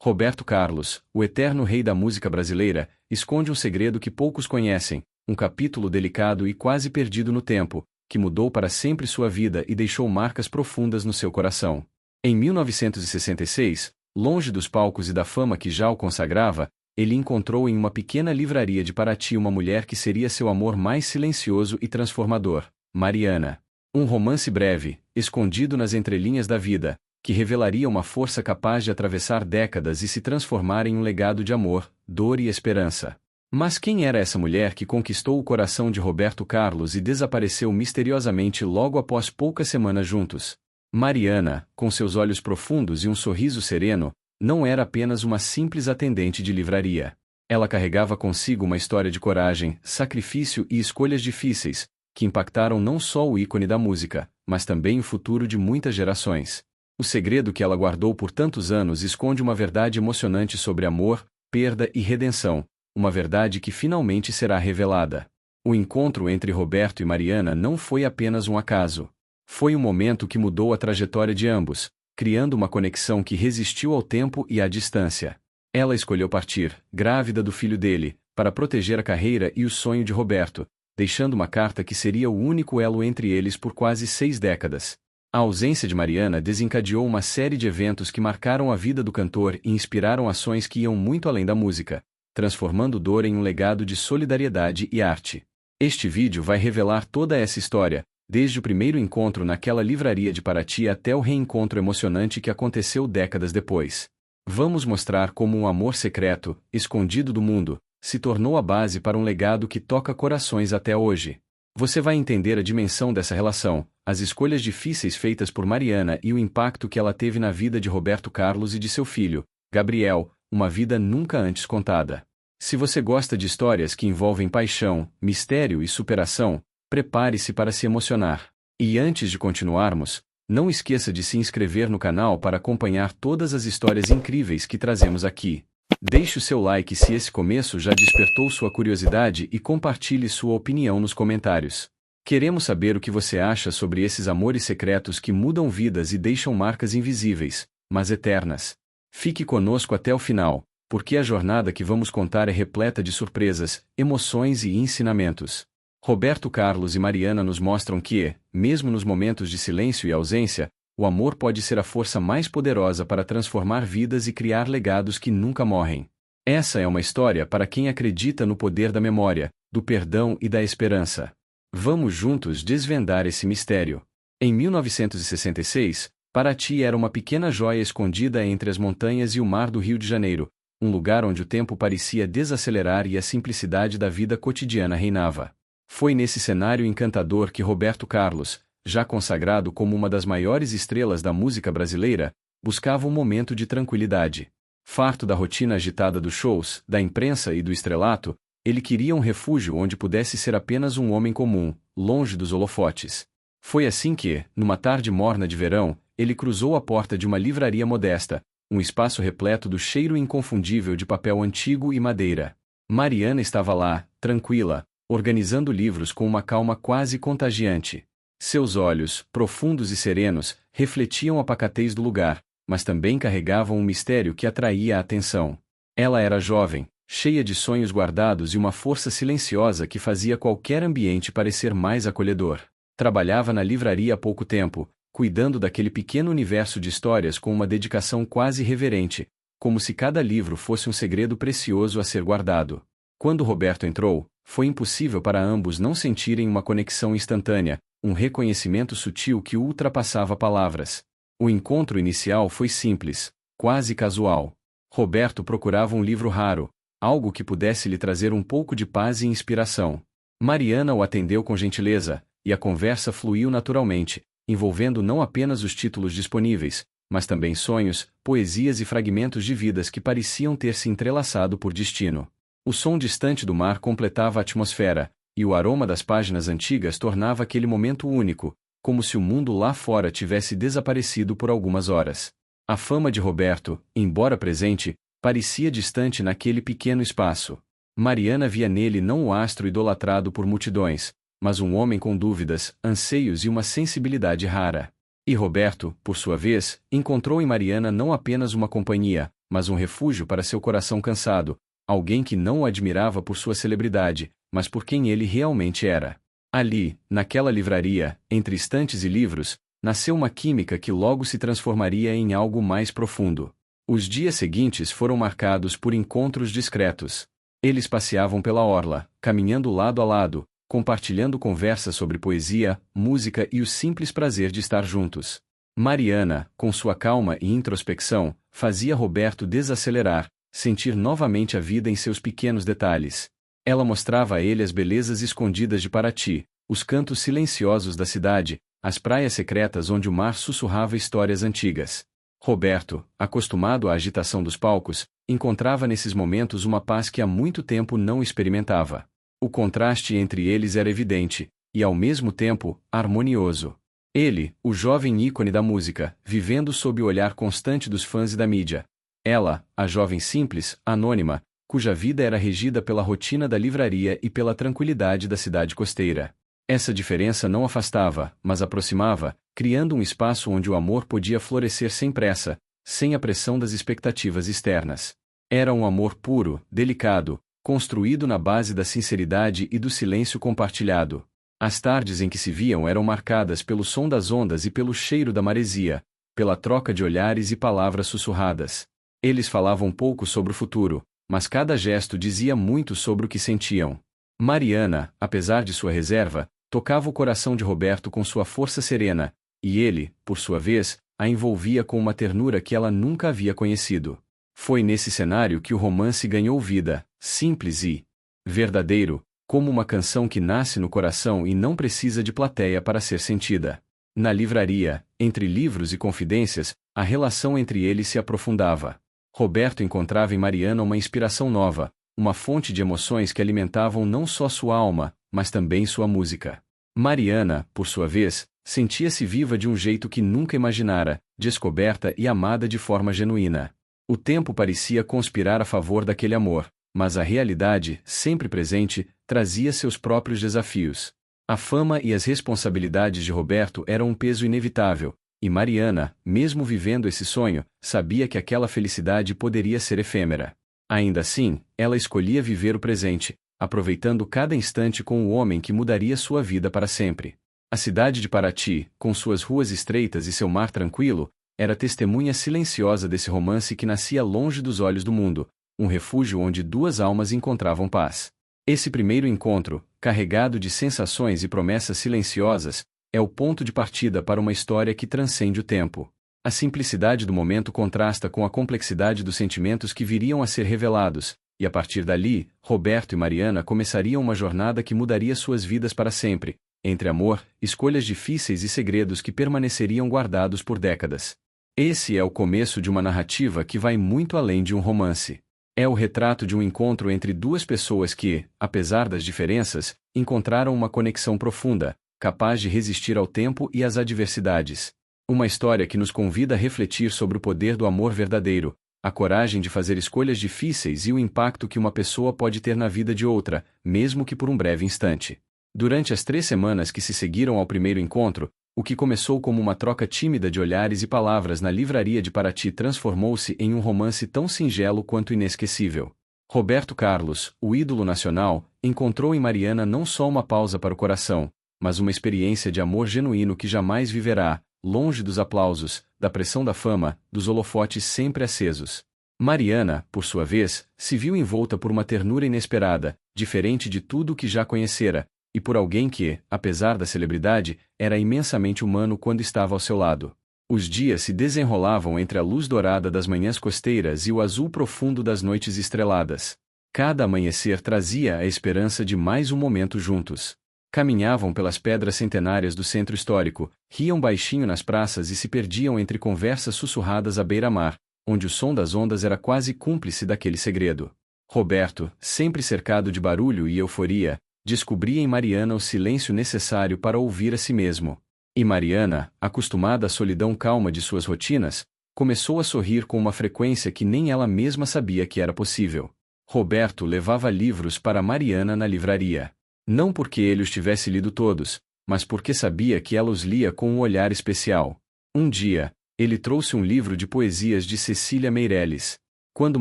Roberto Carlos, o eterno rei da música brasileira, esconde um segredo que poucos conhecem, um capítulo delicado e quase perdido no tempo, que mudou para sempre sua vida e deixou marcas profundas no seu coração. Em 1966, longe dos palcos e da fama que já o consagrava, ele encontrou em uma pequena livraria de Paraty uma mulher que seria seu amor mais silencioso e transformador, Mariana. Um romance breve, escondido nas entrelinhas da vida, que revelaria uma força capaz de atravessar décadas e se transformar em um legado de amor, dor e esperança. Mas quem era essa mulher que conquistou o coração de Roberto Carlos e desapareceu misteriosamente logo após poucas semanas juntos? Mariana, com seus olhos profundos e um sorriso sereno, não era apenas uma simples atendente de livraria. Ela carregava consigo uma história de coragem, sacrifício e escolhas difíceis, que impactaram não só o ícone da música, mas também o futuro de muitas gerações. O segredo que ela guardou por tantos anos esconde uma verdade emocionante sobre amor, perda e redenção, uma verdade que finalmente será revelada. O encontro entre Roberto e Mariana não foi apenas um acaso. Foi um momento que mudou a trajetória de ambos, criando uma conexão que resistiu ao tempo e à distância. Ela escolheu partir, grávida do filho dele, para proteger a carreira e o sonho de Roberto, deixando uma carta que seria o único elo entre eles por quase 6 décadas. A ausência de Mariana desencadeou uma série de eventos que marcaram a vida do cantor e inspiraram ações que iam muito além da música, transformando dor em um legado de solidariedade e arte. Este vídeo vai revelar toda essa história, desde o primeiro encontro naquela livraria de Paraty até o reencontro emocionante que aconteceu décadas depois. Vamos mostrar como um amor secreto, escondido do mundo, se tornou a base para um legado que toca corações até hoje. Você vai entender a dimensão dessa relação, as escolhas difíceis feitas por Mariana e o impacto que ela teve na vida de Roberto Carlos e de seu filho, Gabriel, uma vida nunca antes contada. Se você gosta de histórias que envolvem paixão, mistério e superação, prepare-se para se emocionar. E antes de continuarmos, não esqueça de se inscrever no canal para acompanhar todas as histórias incríveis que trazemos aqui. Deixe o seu like se esse começo já despertou sua curiosidade e compartilhe sua opinião nos comentários. Queremos saber o que você acha sobre esses amores secretos que mudam vidas e deixam marcas invisíveis, mas eternas. Fique conosco até o final, porque a jornada que vamos contar é repleta de surpresas, emoções e ensinamentos. Roberto Carlos e Mariana nos mostram que, mesmo nos momentos de silêncio e ausência, o amor pode ser a força mais poderosa para transformar vidas e criar legados que nunca morrem. Essa é uma história para quem acredita no poder da memória, do perdão e da esperança. Vamos juntos desvendar esse mistério. Em 1966, Paraty era uma pequena joia escondida entre as montanhas e o mar do Rio de Janeiro, um lugar onde o tempo parecia desacelerar e a simplicidade da vida cotidiana reinava. Foi nesse cenário encantador que Roberto Carlos, já consagrado como uma das maiores estrelas da música brasileira, buscava um momento de tranquilidade. Farto da rotina agitada dos shows, da imprensa e do estrelato, ele queria um refúgio onde pudesse ser apenas um homem comum, longe dos holofotes. Foi assim que, numa tarde morna de verão, ele cruzou a porta de uma livraria modesta, um espaço repleto do cheiro inconfundível de papel antigo e madeira. Mariana estava lá, tranquila, organizando livros com uma calma quase contagiante. Seus olhos, profundos e serenos, refletiam a pacatez do lugar, mas também carregavam um mistério que atraía a atenção. Ela era jovem, cheia de sonhos guardados e uma força silenciosa que fazia qualquer ambiente parecer mais acolhedor. Trabalhava na livraria há pouco tempo, cuidando daquele pequeno universo de histórias com uma dedicação quase reverente, como se cada livro fosse um segredo precioso a ser guardado. Quando Roberto entrou, foi impossível para ambos não sentirem uma conexão instantânea, um reconhecimento sutil que ultrapassava palavras. O encontro inicial foi simples, quase casual. Roberto procurava um livro raro, algo que pudesse lhe trazer um pouco de paz e inspiração. Mariana o atendeu com gentileza, e a conversa fluiu naturalmente, envolvendo não apenas os títulos disponíveis, mas também sonhos, poesias e fragmentos de vidas que pareciam ter se entrelaçado por destino. O som distante do mar completava a atmosfera, e o aroma das páginas antigas tornava aquele momento único, como se o mundo lá fora tivesse desaparecido por algumas horas. A fama de Roberto, embora presente, parecia distante naquele pequeno espaço. Mariana via nele não o astro idolatrado por multidões, mas um homem com dúvidas, anseios e uma sensibilidade rara. E Roberto, por sua vez, encontrou em Mariana não apenas uma companhia, mas um refúgio para seu coração cansado, alguém que não o admirava por sua celebridade, mas por quem ele realmente era. Ali, naquela livraria, entre estantes e livros, nasceu uma química que logo se transformaria em algo mais profundo. Os dias seguintes foram marcados por encontros discretos. Eles passeavam pela orla, caminhando lado a lado, compartilhando conversas sobre poesia, música e o simples prazer de estar juntos. Mariana, com sua calma e introspecção, fazia Roberto desacelerar, sentir novamente a vida em seus pequenos detalhes. Ela mostrava a ele as belezas escondidas de Paraty, os cantos silenciosos da cidade, as praias secretas onde o mar sussurrava histórias antigas. Roberto, acostumado à agitação dos palcos, encontrava nesses momentos uma paz que há muito tempo não experimentava. O contraste entre eles era evidente, e ao mesmo tempo, harmonioso. Ele, o jovem ícone da música, vivendo sob o olhar constante dos fãs e da mídia. Ela, a jovem simples, anônima, cuja vida era regida pela rotina da livraria e pela tranquilidade da cidade costeira. Essa diferença não afastava, mas aproximava, criando um espaço onde o amor podia florescer sem pressa, sem a pressão das expectativas externas. Era um amor puro, delicado, construído na base da sinceridade e do silêncio compartilhado. As tardes em que se viam eram marcadas pelo som das ondas e pelo cheiro da maresia, pela troca de olhares e palavras sussurradas. Eles falavam pouco sobre o futuro, mas cada gesto dizia muito sobre o que sentiam. Mariana, apesar de sua reserva, tocava o coração de Roberto com sua força serena, e ele, por sua vez, a envolvia com uma ternura que ela nunca havia conhecido. Foi nesse cenário que o romance ganhou vida, simples e verdadeiro, como uma canção que nasce no coração e não precisa de plateia para ser sentida. Na livraria, entre livros e confidências, a relação entre eles se aprofundava. Roberto encontrava em Mariana uma inspiração nova, uma fonte de emoções que alimentavam não só sua alma, mas também sua música. Mariana, por sua vez, sentia-se viva de um jeito que nunca imaginara, descoberta e amada de forma genuína. O tempo parecia conspirar a favor daquele amor, mas a realidade, sempre presente, trazia seus próprios desafios. A fama e as responsabilidades de Roberto eram um peso inevitável, e Mariana, mesmo vivendo esse sonho, sabia que aquela felicidade poderia ser efêmera. Ainda assim, ela escolhia viver o presente, aproveitando cada instante com o homem que mudaria sua vida para sempre. A cidade de Paraty, com suas ruas estreitas e seu mar tranquilo, era testemunha silenciosa desse romance que nascia longe dos olhos do mundo, um refúgio onde duas almas encontravam paz. Esse primeiro encontro, carregado de sensações e promessas silenciosas, é o ponto de partida para uma história que transcende o tempo. A simplicidade do momento contrasta com a complexidade dos sentimentos que viriam a ser revelados, e a partir dali, Roberto e Mariana começariam uma jornada que mudaria suas vidas para sempre, entre amor, escolhas difíceis e segredos que permaneceriam guardados por décadas. Esse é o começo de uma narrativa que vai muito além de um romance. É o retrato de um encontro entre duas pessoas que, apesar das diferenças, encontraram uma conexão profunda, capaz de resistir ao tempo e às adversidades. Uma história que nos convida a refletir sobre o poder do amor verdadeiro, a coragem de fazer escolhas difíceis e o impacto que uma pessoa pode ter na vida de outra, mesmo que por um breve instante. Durante as 3 semanas que se seguiram ao primeiro encontro, o que começou como uma troca tímida de olhares e palavras na livraria de Paraty transformou-se em um romance tão singelo quanto inesquecível. Roberto Carlos, o ídolo nacional, encontrou em Mariana não só uma pausa para o coração, mas uma experiência de amor genuíno que jamais viverá, longe dos aplausos, da pressão da fama, dos holofotes sempre acesos. Mariana, por sua vez, se viu envolta por uma ternura inesperada, diferente de tudo o que já conhecera, e por alguém que, apesar da celebridade, era imensamente humano quando estava ao seu lado. Os dias se desenrolavam entre a luz dourada das manhãs costeiras e o azul profundo das noites estreladas. Cada amanhecer trazia a esperança de mais um momento juntos. Caminhavam pelas pedras centenárias do centro histórico, riam baixinho nas praças e se perdiam entre conversas sussurradas à beira-mar, onde o som das ondas era quase cúmplice daquele segredo. Roberto, sempre cercado de barulho e euforia, descobria em Mariana o silêncio necessário para ouvir a si mesmo. E Mariana, acostumada à solidão calma de suas rotinas, começou a sorrir com uma frequência que nem ela mesma sabia que era possível. Roberto levava livros para Mariana na livraria. Não porque ele os tivesse lido todos, mas porque sabia que ela os lia com um olhar especial. Um dia, ele trouxe um livro de poesias de Cecília Meirelles. Quando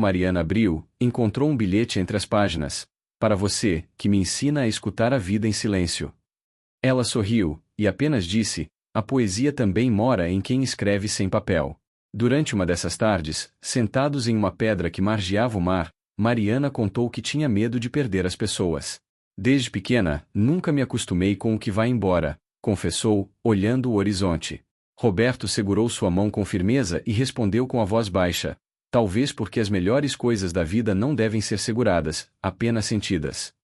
Mariana abriu, encontrou um bilhete entre as páginas. Para você, que me ensina a escutar a vida em silêncio. Ela sorriu, e apenas disse: a poesia também mora em quem escreve sem papel. Durante uma dessas tardes, sentados em uma pedra que margeava o mar, Mariana contou que tinha medo de perder as pessoas. Desde pequena, nunca me acostumei com o que vai embora, confessou, olhando o horizonte. Roberto segurou sua mão com firmeza e respondeu com a voz baixa: talvez porque as melhores coisas da vida não devem ser seguradas, apenas sentidas.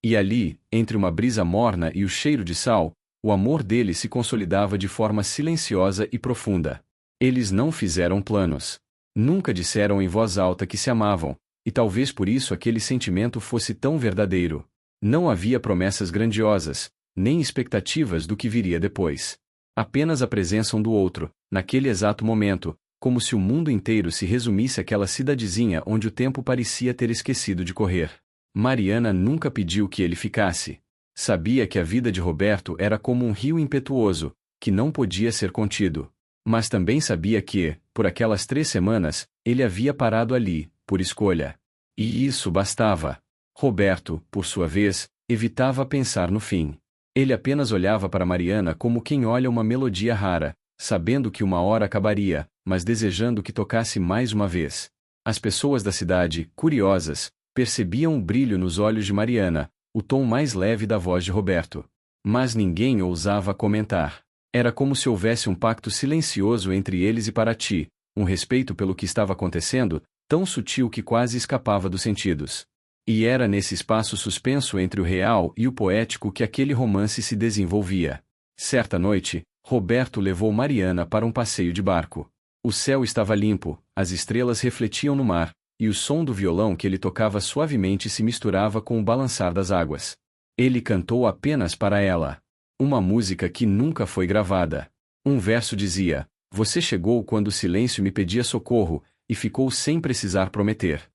E ali, entre uma brisa morna e o cheiro de sal, o amor deles se consolidava de forma silenciosa e profunda. Eles não fizeram planos. Nunca disseram em voz alta que se amavam, e talvez por isso aquele sentimento fosse tão verdadeiro. Não havia promessas grandiosas, nem expectativas do que viria depois. Apenas a presença um do outro, naquele exato momento, como se o mundo inteiro se resumisse àquela cidadezinha onde o tempo parecia ter esquecido de correr. Mariana nunca pediu que ele ficasse. Sabia que a vida de Roberto era como um rio impetuoso, que não podia ser contido. Mas também sabia que, por aquelas 3 semanas, ele havia parado ali, por escolha. E isso bastava. Roberto, por sua vez, evitava pensar no fim. Ele apenas olhava para Mariana como quem olha uma melodia rara, sabendo que uma hora acabaria, mas desejando que tocasse mais uma vez. As pessoas da cidade, curiosas, percebiam o brilho nos olhos de Mariana, o tom mais leve da voz de Roberto. Mas ninguém ousava comentar. Era como se houvesse um pacto silencioso entre eles e Paraty, um respeito pelo que estava acontecendo, tão sutil que quase escapava dos sentidos. E era nesse espaço suspenso entre o real e o poético que aquele romance se desenvolvia. Certa noite, Roberto levou Mariana para um passeio de barco. O céu estava limpo, as estrelas refletiam no mar, e o som do violão que ele tocava suavemente se misturava com o balançar das águas. Ele cantou apenas para ela. Uma música que nunca foi gravada. Um verso dizia: você chegou quando o silêncio me pedia socorro, e ficou sem precisar prometer.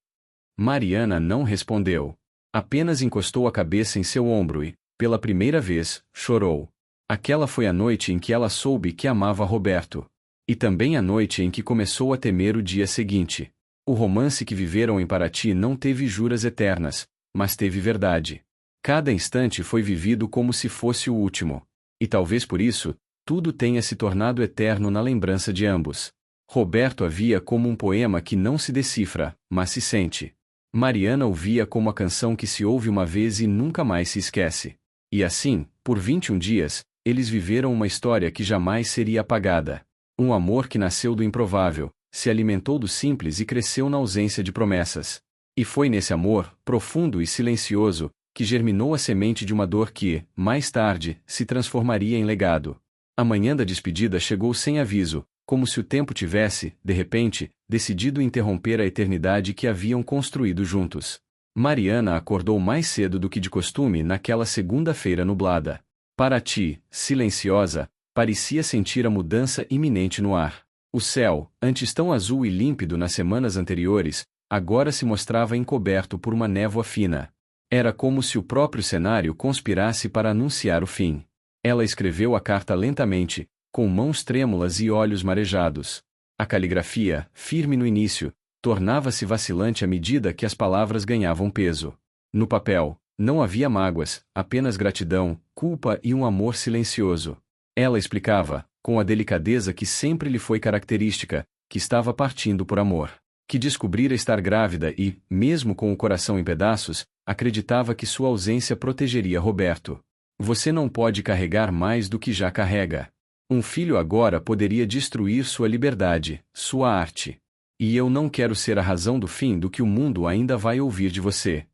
Mariana não respondeu. Apenas encostou a cabeça em seu ombro e, pela primeira vez, chorou. Aquela foi a noite em que ela soube que amava Roberto. E também a noite em que começou a temer o dia seguinte. O romance que viveram em Paraty não teve juras eternas, mas teve verdade. Cada instante foi vivido como se fosse o último. E talvez por isso, tudo tenha se tornado eterno na lembrança de ambos. Roberto a via como um poema que não se decifra, mas se sente. Mariana o via como a canção que se ouve uma vez e nunca mais se esquece. E assim, por 21 dias, eles viveram uma história que jamais seria apagada. Um amor que nasceu do improvável, se alimentou do simples e cresceu na ausência de promessas. E foi nesse amor, profundo e silencioso, que germinou a semente de uma dor que, mais tarde, se transformaria em legado. A manhã da despedida chegou sem aviso, como se o tempo tivesse, de repente, decidido interromper a eternidade que haviam construído juntos. Mariana acordou mais cedo do que de costume naquela segunda-feira nublada. Paraty, silenciosa, parecia sentir a mudança iminente no ar. O céu, antes tão azul e límpido nas semanas anteriores, agora se mostrava encoberto por uma névoa fina. Era como se o próprio cenário conspirasse para anunciar o fim. Ela escreveu a carta lentamente, com mãos trêmulas e olhos marejados. A caligrafia, firme no início, tornava-se vacilante à medida que as palavras ganhavam peso. No papel, não havia mágoas, apenas gratidão, culpa e um amor silencioso. Ela explicava, com a delicadeza que sempre lhe foi característica, que estava partindo por amor. Que descobrira estar grávida e, mesmo com o coração em pedaços, acreditava que sua ausência protegeria Roberto. Você não pode carregar mais do que já carrega. Um filho agora poderia destruir sua liberdade, sua arte. E eu não quero ser a razão do fim do que o mundo ainda vai ouvir de você.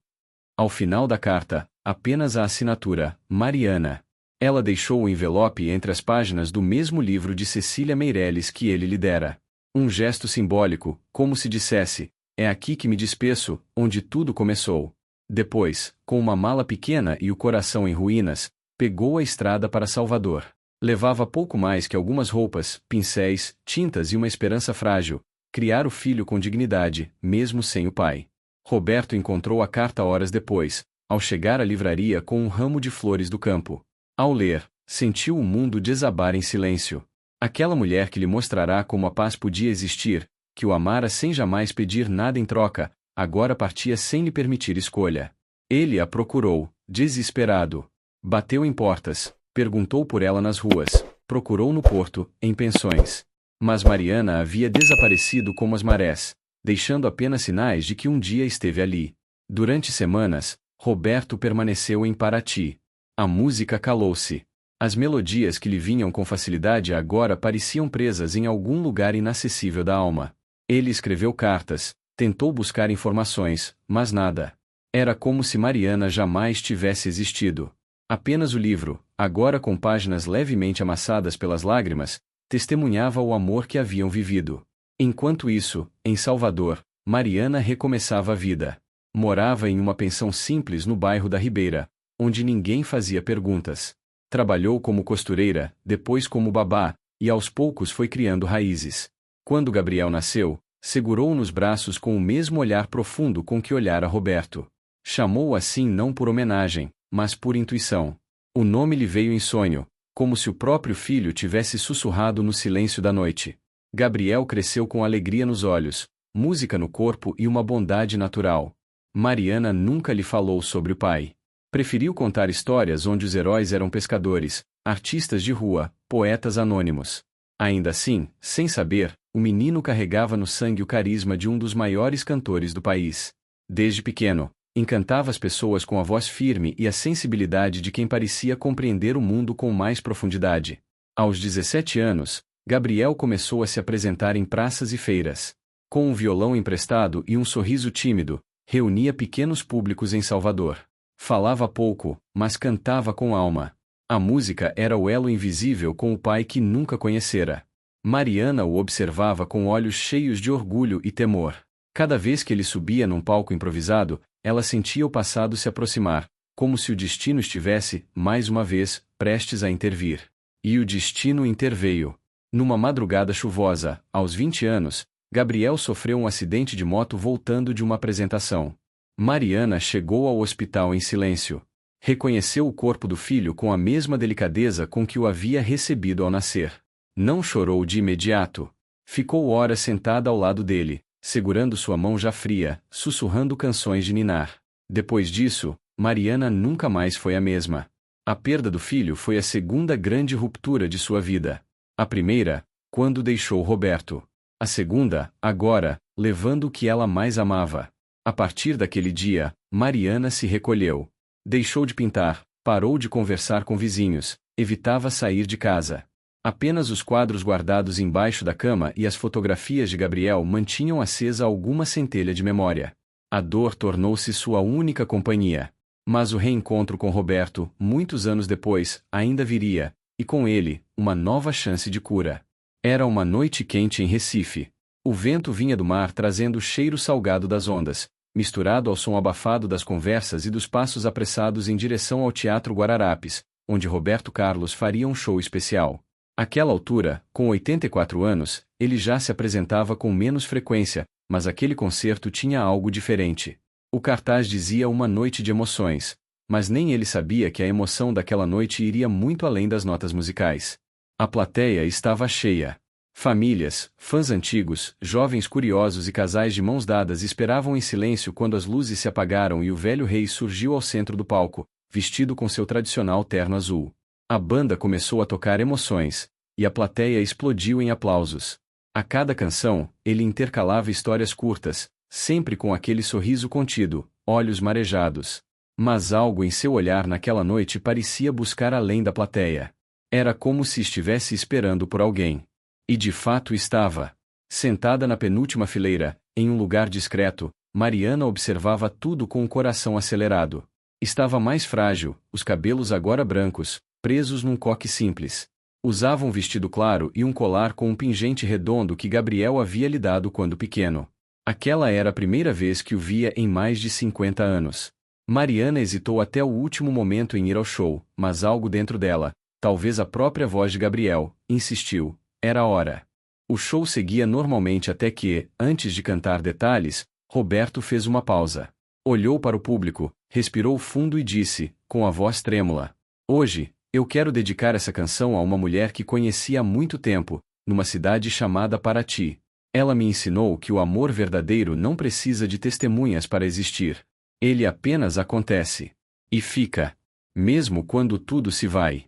Ao final da carta, apenas a assinatura, Mariana. Ela deixou o envelope entre as páginas do mesmo livro de Cecília Meirelles que ele lhe dera. Um gesto simbólico, como se dissesse: é aqui que me despeço, onde tudo começou. Depois, com uma mala pequena e o coração em ruínas, pegou a estrada para Salvador. Levava pouco mais que algumas roupas, pincéis, tintas e uma esperança frágil: criar o filho com dignidade, mesmo sem o pai. Roberto encontrou a carta horas depois, ao chegar à livraria com um ramo de flores do campo. Ao ler, sentiu o mundo desabar em silêncio. Aquela mulher que lhe mostrará como a paz podia existir, que o amara sem jamais pedir nada em troca, agora partia sem lhe permitir escolha. Ele a procurou, desesperado. Bateu em portas, perguntou por ela nas ruas, procurou no porto, em pensões. Mas Mariana havia desaparecido como as marés, deixando apenas sinais de que um dia esteve ali. Durante semanas, Roberto permaneceu em Paraty. A música calou-se. As melodias que lhe vinham com facilidade agora pareciam presas em algum lugar inacessível da alma. Ele escreveu cartas, tentou buscar informações, mas nada. Era como se Mariana jamais tivesse existido. Apenas o livro, agora com páginas levemente amassadas pelas lágrimas, testemunhava o amor que haviam vivido. Enquanto isso, em Salvador, Mariana recomeçava a vida. Morava em uma pensão simples no bairro da Ribeira, onde ninguém fazia perguntas. Trabalhou como costureira, depois como babá, e aos poucos foi criando raízes. Quando Gabriel nasceu, segurou-o nos braços com o mesmo olhar profundo com que olhara Roberto. Chamou-o assim não por homenagem, mas por intuição. O nome lhe veio em sonho, como se o próprio filho tivesse sussurrado no silêncio da noite. Gabriel cresceu com alegria nos olhos, música no corpo e uma bondade natural. Mariana nunca lhe falou sobre o pai. Preferiu contar histórias onde os heróis eram pescadores, artistas de rua, poetas anônimos. Ainda assim, sem saber, o menino carregava no sangue o carisma de um dos maiores cantores do país. Desde pequeno, encantava as pessoas com a voz firme e a sensibilidade de quem parecia compreender o mundo com mais profundidade. Aos 17 anos, Gabriel começou a se apresentar em praças e feiras. Com um violão emprestado e um sorriso tímido, reunia pequenos públicos em Salvador. Falava pouco, mas cantava com alma. A música era o elo invisível com o pai que nunca conhecera. Mariana o observava com olhos cheios de orgulho e temor. Cada vez que ele subia num palco improvisado, ela sentia o passado se aproximar, como se o destino estivesse, mais uma vez, prestes a intervir. E o destino interveio. Numa madrugada chuvosa, aos 20 anos, Gabriel sofreu um acidente de moto voltando de uma apresentação. Mariana chegou ao hospital em silêncio. Reconheceu o corpo do filho com a mesma delicadeza com que o havia recebido ao nascer. Não chorou de imediato. Ficou horas sentada ao lado dele, segurando sua mão já fria, sussurrando canções de ninar. Depois disso, Mariana nunca mais foi a mesma. A perda do filho foi a segunda grande ruptura de sua vida. A primeira, quando deixou Roberto. A segunda, agora, levando o que ela mais amava. A partir daquele dia, Mariana se recolheu. Deixou de pintar, parou de conversar com vizinhos, evitava sair de casa. Apenas os quadros guardados embaixo da cama e as fotografias de Gabriel mantinham acesa alguma centelha de memória. A dor tornou-se sua única companhia. Mas o reencontro com Roberto, muitos anos depois, ainda viria, e com ele, uma nova chance de cura. Era uma noite quente em Recife. O vento vinha do mar trazendo o cheiro salgado das ondas, misturado ao som abafado das conversas e dos passos apressados em direção ao Teatro Guararapes, onde Roberto Carlos faria um show especial. Àquela altura, com 84 anos, ele já se apresentava com menos frequência, mas aquele concerto tinha algo diferente. O cartaz dizia uma noite de emoções, mas nem ele sabia que a emoção daquela noite iria muito além das notas musicais. A plateia estava cheia. Famílias, fãs antigos, jovens curiosos e casais de mãos dadas esperavam em silêncio quando as luzes se apagaram e o velho rei surgiu ao centro do palco, vestido com seu tradicional terno azul. A banda começou a tocar emoções, e a plateia explodiu em aplausos. A cada canção, ele intercalava histórias curtas, sempre com aquele sorriso contido, olhos marejados. Mas algo em seu olhar naquela noite parecia buscar além da plateia. Era como se estivesse esperando por alguém. E de fato estava. Sentada na penúltima fileira, em um lugar discreto, Mariana observava tudo com o coração acelerado. Estava mais frágil, os cabelos agora brancos, presos num coque simples. Usava um vestido claro e um colar com um pingente redondo que Gabriel havia lhe dado quando pequeno. Aquela era a primeira vez que o via em mais de 50 anos. Mariana hesitou até o último momento em ir ao show, mas algo dentro dela, talvez a própria voz de Gabriel, insistiu. Era a hora. O show seguia normalmente até que, antes de cantar detalhes, Roberto fez uma pausa. Olhou para o público, respirou fundo e disse, com a voz trêmula: "Hoje, eu quero dedicar essa canção a uma mulher que conheci há muito tempo, numa cidade chamada Paraty. Ela me ensinou que o amor verdadeiro não precisa de testemunhas para existir. Ele apenas acontece. E fica. Mesmo quando tudo se vai.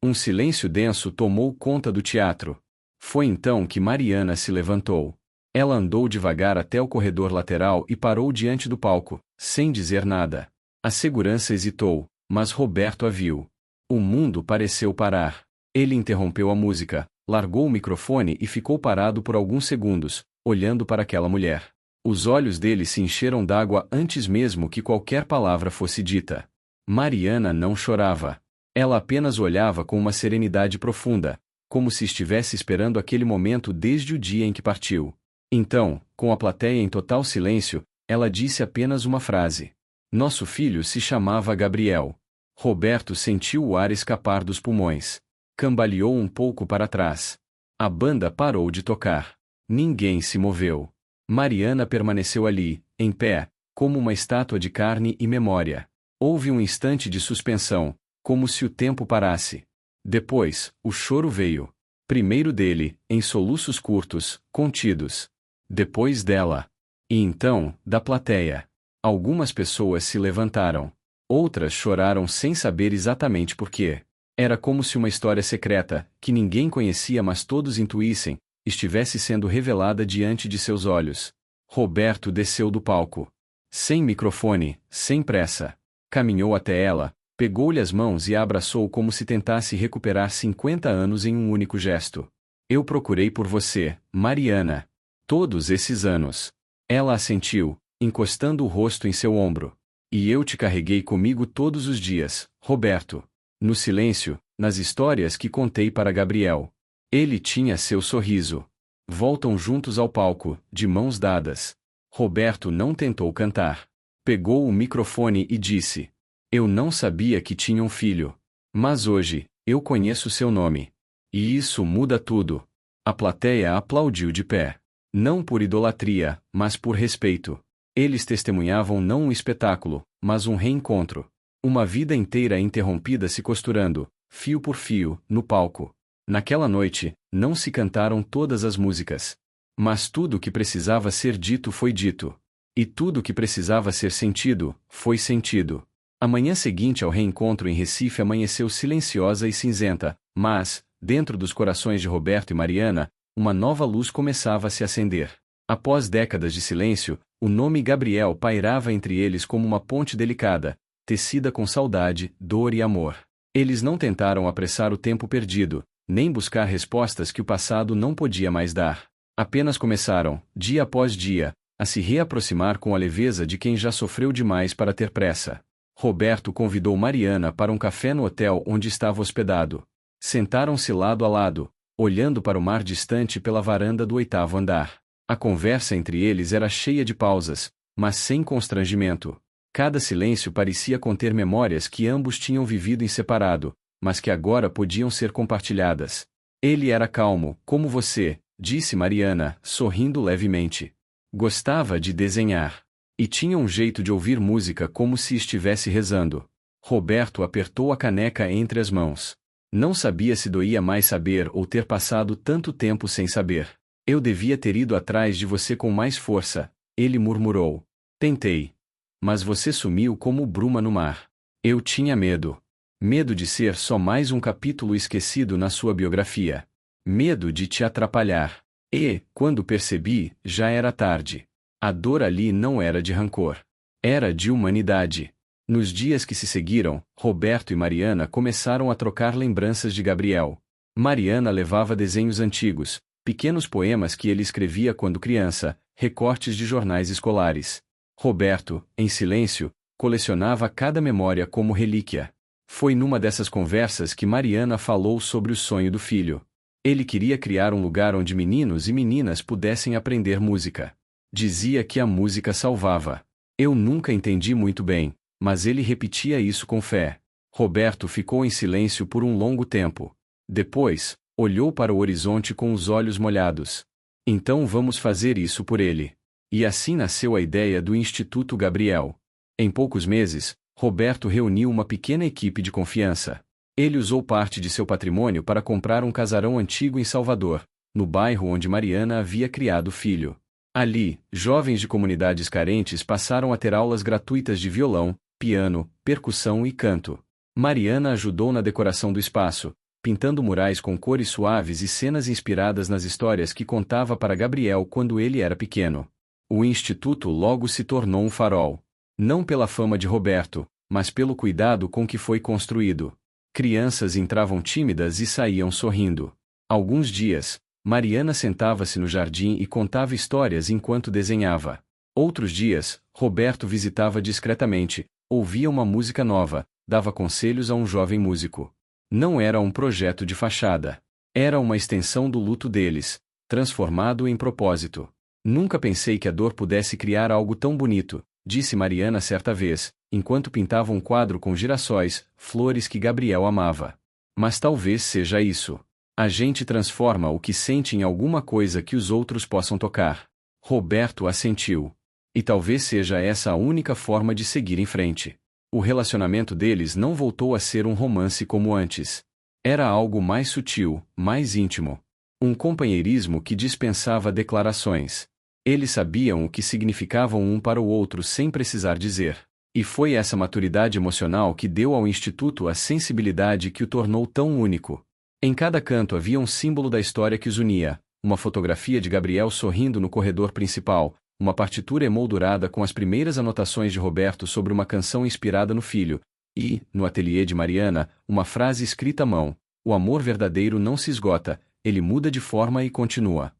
Um silêncio denso tomou conta do teatro. Foi então que Mariana se levantou. Ela andou devagar até o corredor lateral e parou diante do palco, sem dizer nada. A segurança hesitou, mas Roberto a viu. O mundo pareceu parar. Ele interrompeu a música, largou o microfone e ficou parado por alguns segundos, olhando para aquela mulher. Os olhos dele se encheram d'água antes mesmo que qualquer palavra fosse dita. Mariana não chorava. Ela apenas olhava com uma serenidade profunda, como se estivesse esperando aquele momento desde o dia em que partiu. Então, com a plateia em total silêncio, ela disse apenas uma frase. Nosso filho se chamava Gabriel. Roberto sentiu o ar escapar dos pulmões. Cambaleou um pouco para trás. A banda parou de tocar. Ninguém se moveu. Mariana permaneceu ali, em pé, como uma estátua de carne e memória. Houve um instante de suspensão, como se o tempo parasse. Depois, o choro veio. Primeiro dele, em soluços curtos, contidos. Depois dela. E então, da plateia. Algumas pessoas se levantaram. Outras choraram sem saber exatamente por quê. Era como se uma história secreta, que ninguém conhecia mas todos intuíssem, estivesse sendo revelada diante de seus olhos. Roberto desceu do palco. Sem microfone, sem pressa. Caminhou até ela, pegou-lhe as mãos e a abraçou como se tentasse recuperar 50 anos em um único gesto. Eu procurei por você, Mariana. Todos esses anos. Ela assentiu, encostando o rosto em seu ombro. E eu te carreguei comigo todos os dias, Roberto. No silêncio, nas histórias que contei para Gabriel. Ele tinha seu sorriso. Voltam juntos ao palco, de mãos dadas. Roberto não tentou cantar. Pegou o microfone e disse: Eu não sabia que tinha um filho. Mas hoje, eu conheço seu nome. E isso muda tudo. A plateia aplaudiu de pé. Não por idolatria, mas por respeito. Eles testemunhavam não um espetáculo, mas um reencontro. Uma vida inteira interrompida se costurando, fio por fio, no palco. Naquela noite, não se cantaram todas as músicas. Mas tudo o que precisava ser dito foi dito. E tudo o que precisava ser sentido, foi sentido. A manhã seguinte ao reencontro em Recife amanheceu silenciosa e cinzenta, mas, dentro dos corações de Roberto e Mariana, uma nova luz começava a se acender. Após décadas de silêncio, o nome Gabriel pairava entre eles como uma ponte delicada, tecida com saudade, dor e amor. Eles não tentaram apressar o tempo perdido, nem buscar respostas que o passado não podia mais dar. Apenas começaram, dia após dia, a se reaproximar com a leveza de quem já sofreu demais para ter pressa. Roberto convidou Mariana para um café no hotel onde estava hospedado. Sentaram-se lado a lado, olhando para o mar distante pela varanda do 8º andar. A conversa entre eles era cheia de pausas, mas sem constrangimento. Cada silêncio parecia conter memórias que ambos tinham vivido em separado, mas que agora podiam ser compartilhadas. Ele era calmo, como você, disse Mariana, sorrindo levemente. Gostava de desenhar. E tinha um jeito de ouvir música como se estivesse rezando. Roberto apertou a caneca entre as mãos. Não sabia se doía mais saber ou ter passado tanto tempo sem saber. Eu devia ter ido atrás de você com mais força, ele murmurou. Tentei. Mas você sumiu como bruma no mar. Eu tinha medo. Medo de ser só mais um capítulo esquecido na sua biografia. Medo de te atrapalhar. E, quando percebi, já era tarde. A dor ali não era de rancor. Era de humanidade. Nos dias que se seguiram, Roberto e Mariana começaram a trocar lembranças de Gabriel. Mariana levava desenhos antigos, pequenos poemas que ele escrevia quando criança, recortes de jornais escolares. Roberto, em silêncio, colecionava cada memória como relíquia. Foi numa dessas conversas que Mariana falou sobre o sonho do filho. Ele queria criar um lugar onde meninos e meninas pudessem aprender música. Dizia que a música salvava. Eu nunca entendi muito bem, mas ele repetia isso com fé. Roberto ficou em silêncio por um longo tempo. Depois, olhou para o horizonte com os olhos molhados. Então vamos fazer isso por ele. E assim nasceu a ideia do Instituto Gabriel. Em poucos meses, Roberto reuniu uma pequena equipe de confiança. Ele usou parte de seu patrimônio para comprar um casarão antigo em Salvador, no bairro onde Mariana havia criado o filho. Ali, jovens de comunidades carentes passaram a ter aulas gratuitas de violão, piano, percussão e canto. Mariana ajudou na decoração do espaço, pintando murais com cores suaves e cenas inspiradas nas histórias que contava para Gabriel quando ele era pequeno. O instituto logo se tornou um farol. Não pela fama de Roberto, mas pelo cuidado com que foi construído. Crianças entravam tímidas e saíam sorrindo. Alguns dias, Mariana sentava-se no jardim e contava histórias enquanto desenhava. Outros dias, Roberto visitava discretamente, ouvia uma música nova, dava conselhos a um jovem músico. Não era um projeto de fachada. Era uma extensão do luto deles, transformado em propósito. Nunca pensei que a dor pudesse criar algo tão bonito, disse Mariana certa vez, enquanto pintava um quadro com girassóis, flores que Gabriel amava. Mas talvez seja isso. A gente transforma o que sente em alguma coisa que os outros possam tocar. Roberto assentiu. E talvez seja essa a única forma de seguir em frente. O relacionamento deles não voltou a ser um romance como antes. Era algo mais sutil, mais íntimo. Um companheirismo que dispensava declarações. Eles sabiam o que significavam um para o outro sem precisar dizer. E foi essa maturidade emocional que deu ao Instituto a sensibilidade que o tornou tão único. Em cada canto havia um símbolo da história que os unia, uma fotografia de Gabriel sorrindo no corredor principal, uma partitura emoldurada com as primeiras anotações de Roberto sobre uma canção inspirada no filho, e, no ateliê de Mariana, uma frase escrita à mão: o amor verdadeiro não se esgota, ele muda de forma e continua.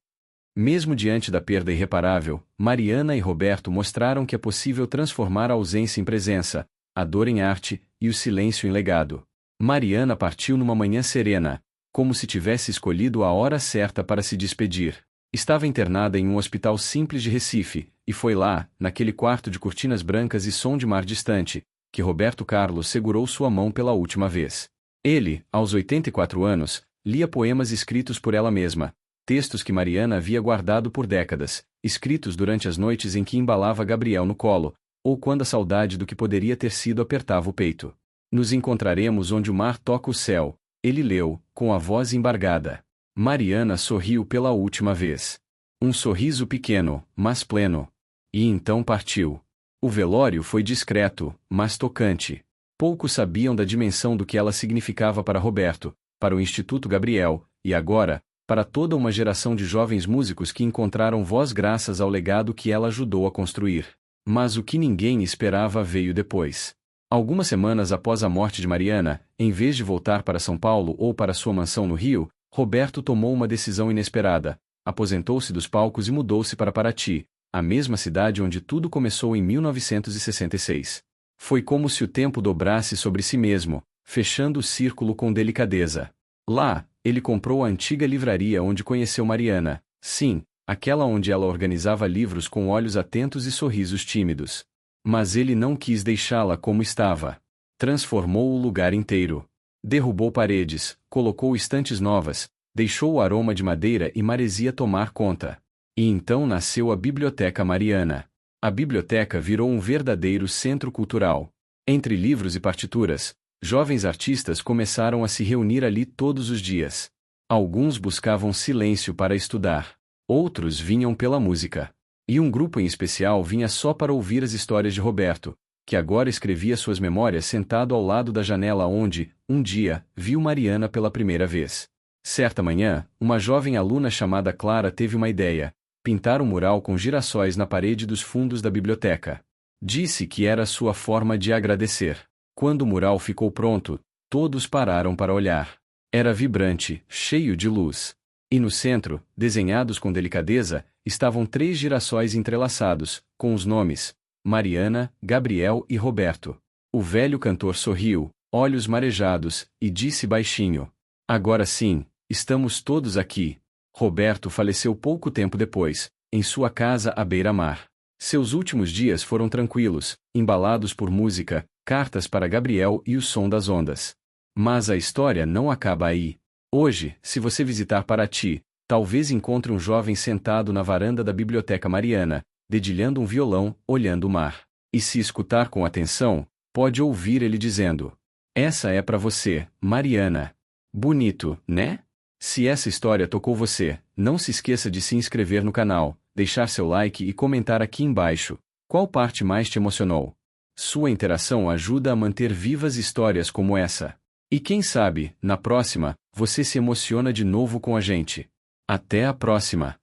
Mesmo diante da perda irreparável, Mariana e Roberto mostraram que é possível transformar a ausência em presença, a dor em arte, e o silêncio em legado. Mariana partiu numa manhã serena, como se tivesse escolhido a hora certa para se despedir. Estava internada em um hospital simples de Recife, e foi lá, naquele quarto de cortinas brancas e som de mar distante, que Roberto Carlos segurou sua mão pela última vez. Ele, aos 84 anos, lia poemas escritos por ela mesma, textos que Mariana havia guardado por décadas, escritos durante as noites em que embalava Gabriel no colo, ou quando a saudade do que poderia ter sido apertava o peito. Nos encontraremos onde o mar toca o céu, ele leu, com a voz embargada. Mariana sorriu pela última vez. Um sorriso pequeno, mas pleno. E então partiu. O velório foi discreto, mas tocante. Poucos sabiam da dimensão do que ela significava para Roberto, para o Instituto Gabriel, e agora, para toda uma geração de jovens músicos que encontraram voz graças ao legado que ela ajudou a construir. Mas o que ninguém esperava veio depois. Algumas semanas após a morte de Mariana, em vez de voltar para São Paulo ou para sua mansão no Rio, Roberto tomou uma decisão inesperada, aposentou-se dos palcos e mudou-se para Paraty, a mesma cidade onde tudo começou em 1966. Foi como se o tempo dobrasse sobre si mesmo, fechando o círculo com delicadeza. Lá, ele comprou a antiga livraria onde conheceu Mariana, sim, aquela onde ela organizava livros com olhos atentos e sorrisos tímidos. Mas ele não quis deixá-la como estava. Transformou o lugar inteiro. Derrubou paredes, colocou estantes novas, deixou o aroma de madeira e maresia tomar conta. E então nasceu a Biblioteca Mariana. A biblioteca virou um verdadeiro centro cultural. Entre livros e partituras, jovens artistas começaram a se reunir ali todos os dias. Alguns buscavam silêncio para estudar. Outros vinham pela música. E um grupo em especial vinha só para ouvir as histórias de Roberto, que agora escrevia suas memórias sentado ao lado da janela onde, um dia, viu Mariana pela primeira vez. Certa manhã, uma jovem aluna chamada Clara teve uma ideia: pintar um mural com girassóis na parede dos fundos da biblioteca. Disse que era sua forma de agradecer. Quando o mural ficou pronto, todos pararam para olhar. Era vibrante, cheio de luz. E no centro, desenhados com delicadeza, estavam 3 girassóis entrelaçados, com os nomes: Mariana, Gabriel e Roberto. O velho cantor sorriu, olhos marejados, e disse baixinho: agora sim, estamos todos aqui. Roberto faleceu pouco tempo depois, em sua casa à beira-mar. Seus últimos dias foram tranquilos, embalados por música, cartas para Gabriel e o som das ondas. Mas a história não acaba aí. Hoje, se você visitar Paraty, talvez encontre um jovem sentado na varanda da Biblioteca Mariana, dedilhando um violão, olhando o mar. E se escutar com atenção, pode ouvir ele dizendo: essa é para você, Mariana. Bonito, né? Se essa história tocou você, não se esqueça de se inscrever no canal, deixar seu like e comentar aqui embaixo. Qual parte mais te emocionou? Sua interação ajuda a manter vivas histórias como essa. E quem sabe, na próxima, você se emociona de novo com a gente. Até a próxima!